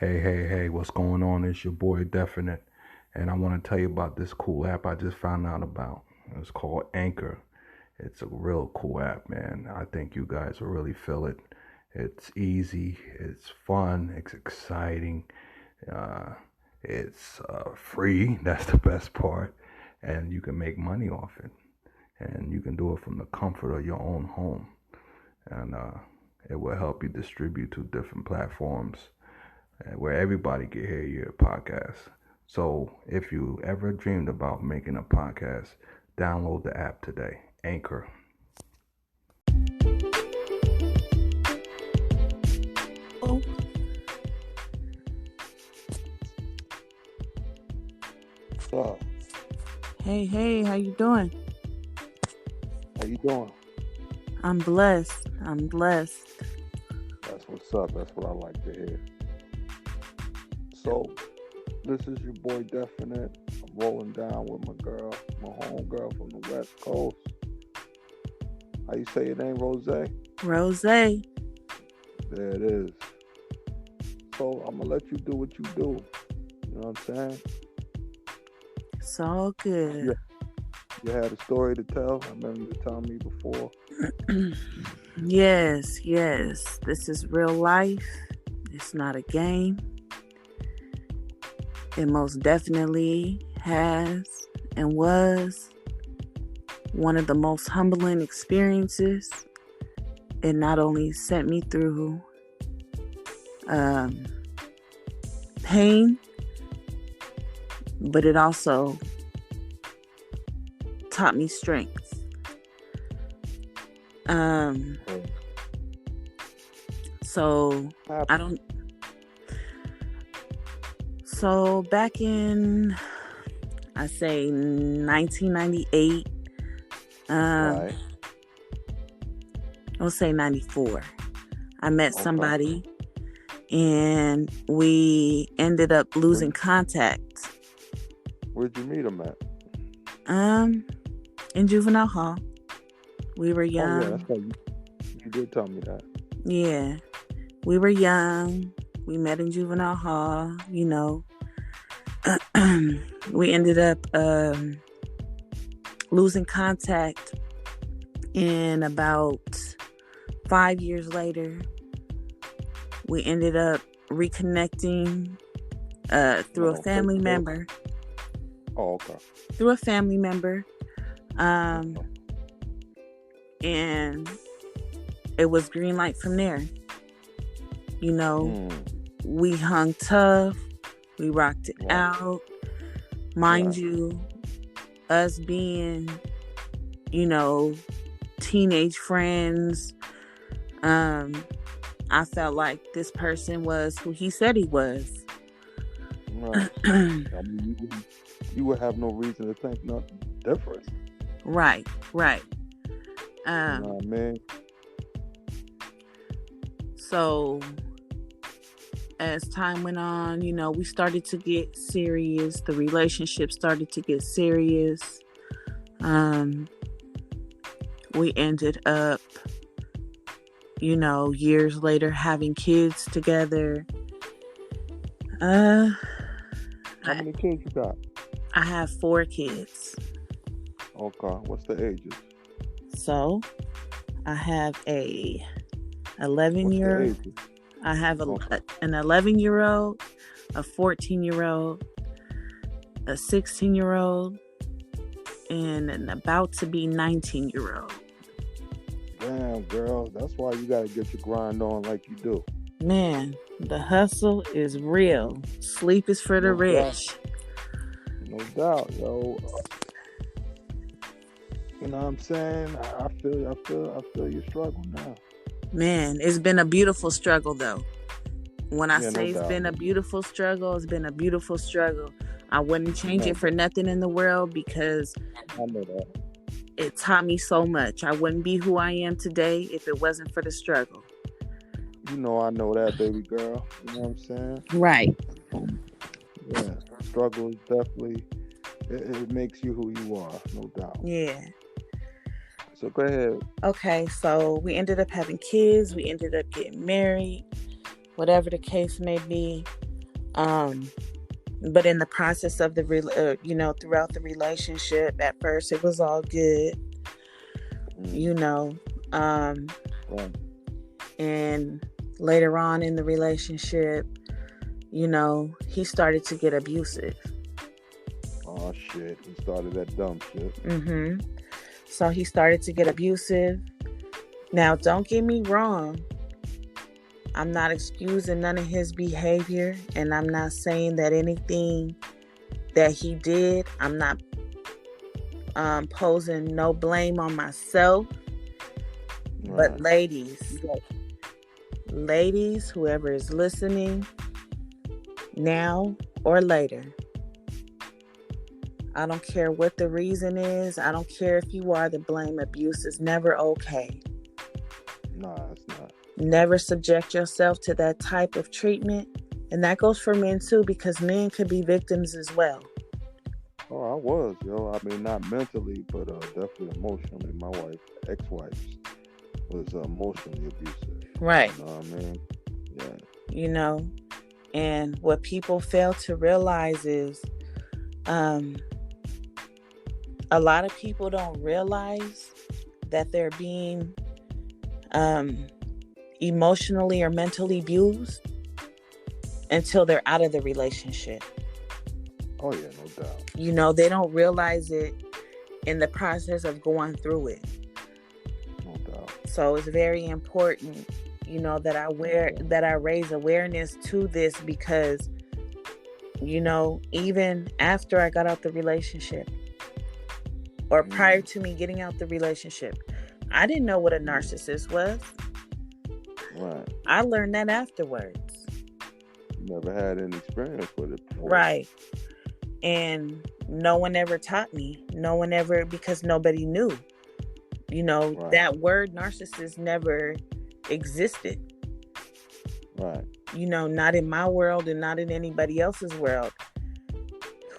Hey, what's going on? It's your boy Definite, and I want to tell you about this cool app I just found out about. It's called Anchor. It's a real cool app, man. I think you guys will really feel it. It's easy, it's fun, it's exciting, uh, it's free. That's the best part, and you can make money off it, and you can do it from the comfort of your own home, and it will help you distribute to different platforms where everybody can hear your podcast. So if you ever dreamed about making a podcast, download the app today, Anchor. What's up? Hey, how you doing? How you doing? I'm blessed. That's what's up. That's what I like to hear. So, this is your boy Definite. I'm rolling down with my girl, my homegirl from the West Coast. How you say your name, Rozay? Rozay. There it is. So, I'm going to let you do what you do. You know what I'm saying? It's all good. Yeah. You had a story to tell. I remember you telling me before. Yes. This is real life. It's not a game. It most definitely has and was one of the most humbling experiences. It not only sent me through pain, but it also taught me strength. So back in, I say 1998, Right. I'll say 94, I met somebody and we ended up losing contact. Where'd you meet him at? In juvenile hall. We were young. Oh, yeah, that's right. You did tell me that. Yeah. We were young. We met in juvenile hall, you know. We ended up losing contact, and about 5 years later, we ended up reconnecting through a family member. Oh, okay. Through a family member. And it was green light from there. You know, we hung tough. We rocked it out. Mind you, us being, you know, teenage friends, I felt like this person was who he said he was. Right. I mean, you would have no reason to think nothing different. Right. You know what I mean? So as time went on, you know, we started to get serious. The relationship started to get serious. We ended up, you know, years later having kids together. How many kids you got? I have 4 kids. Okay. What's the ages? So I have a What's 11-year-old. the ages? I have an 11-year-old, a 14-year-old, a 16-year-old, and an about to be 19-year-old. Damn, girl. That's why you got to get your grind on like you do. Man, the hustle is real. Sleep is for the rich. No doubt, yo. You know what I'm saying? I feel your struggle now. Man, it's been a beautiful struggle, though. When I say it's doubt. been a beautiful struggle, it's been a beautiful struggle. I wouldn't change it for nothing in the world because I know that. it taught me so much. I wouldn't be who I am today if it wasn't for the struggle. You know I know that, baby girl. You know what I'm saying? Right. Yeah. Struggle is definitely, it makes you who you are, no doubt. Yeah. So go ahead. Okay, so we ended up having kids. We ended up getting married. Whatever the case may be. Um, but in the process of throughout the relationship, at first it was all good, you know. Right. And later on in the relationship, he started to get abusive. Oh shit! He started that dumb shit. So he started to get abusive. Now, don't get me wrong. I'm not excusing none of his behavior, and I'm not saying that anything that he did, I'm not posing no blame on myself. Right. But ladies, whoever is listening now or later, I don't care what the reason is. I don't care if you are to blame. Abuse is never okay. Nah, it's not. Never subject yourself to that type of treatment. And that goes for men too, because men could be victims as well. Oh, I was, yo. I mean, not mentally, but definitely emotionally. My ex-wife, was emotionally abusive. Right. You know what I mean? Yeah. And what people fail to realize is a lot of people don't realize that they're being emotionally or mentally abused until they're out of the relationship. Oh yeah, no doubt. They don't realize it in the process of going through it. No doubt. So it's very important, that I raise awareness to this, because even after I got out the relationship, or prior to me getting out the relationship, I didn't know what a narcissist was. Right. I learned that afterwards. Never had any experience with it before. Right. And no one ever taught me. No one ever, because nobody knew. Right. That word narcissist never existed. Right. Not in my world and not in anybody else's world.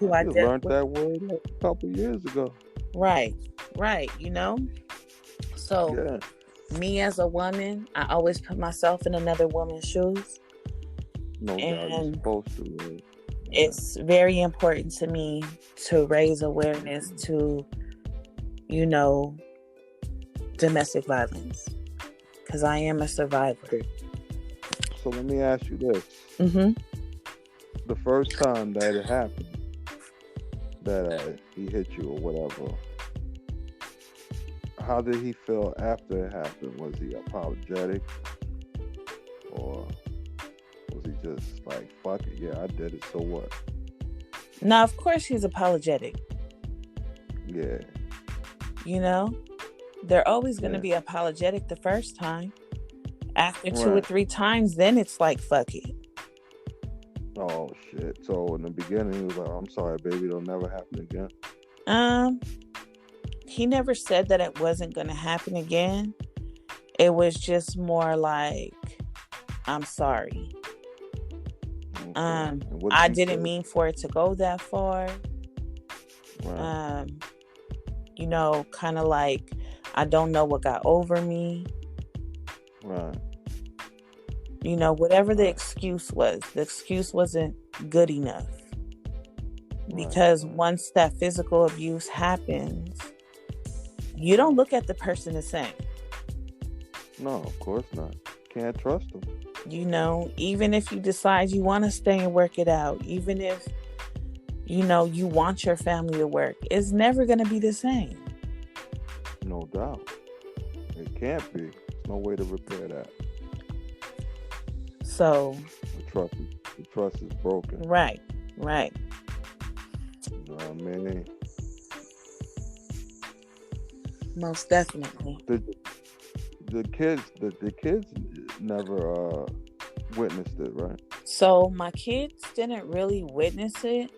I just learned that word a couple years ago. Right. So, me as a woman, I always put myself in another woman's shoes. No doubt, you're supposed to. Right? It's very important to me to raise awareness to, domestic violence, because I am a survivor. So let me ask you this. The first time that it happened, that he hit you or whatever, how did he feel after it happened? Was he apologetic? Or was he just like, fuck it, yeah, I did it, so what? No, of course he's apologetic. Yeah. They're always going to be apologetic the first time. After 2 or 3 times, then it's like, fuck it. Oh, shit. So in the beginning, he was like, I'm sorry, baby, it'll never happen again. He never said that it wasn't going to happen again. It was just more like, I'm sorry. Okay. I didn't mean for it to go that far. Right. Kind of like, I don't know what got over me. Right. Whatever the excuse was, the excuse wasn't good enough. Because once that physical abuse happens, you don't look at the person the same. No, of course not. Can't trust them. Even if you decide you want to stay and work it out, even if, you want your family to work, it's never going to be the same. No doubt. It can't be. There's no way to repair that. So the trust is broken. Right. You know what I mean? Most definitely. The kids never witnessed it, right? So my kids didn't really witness it.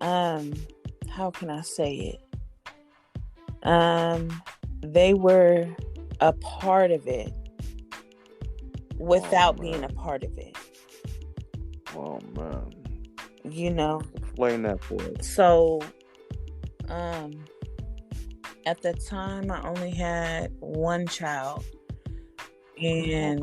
How can I say it? They were a part of it without being a part of it. Oh man. Explain that for us. So, at the time I only had one child, and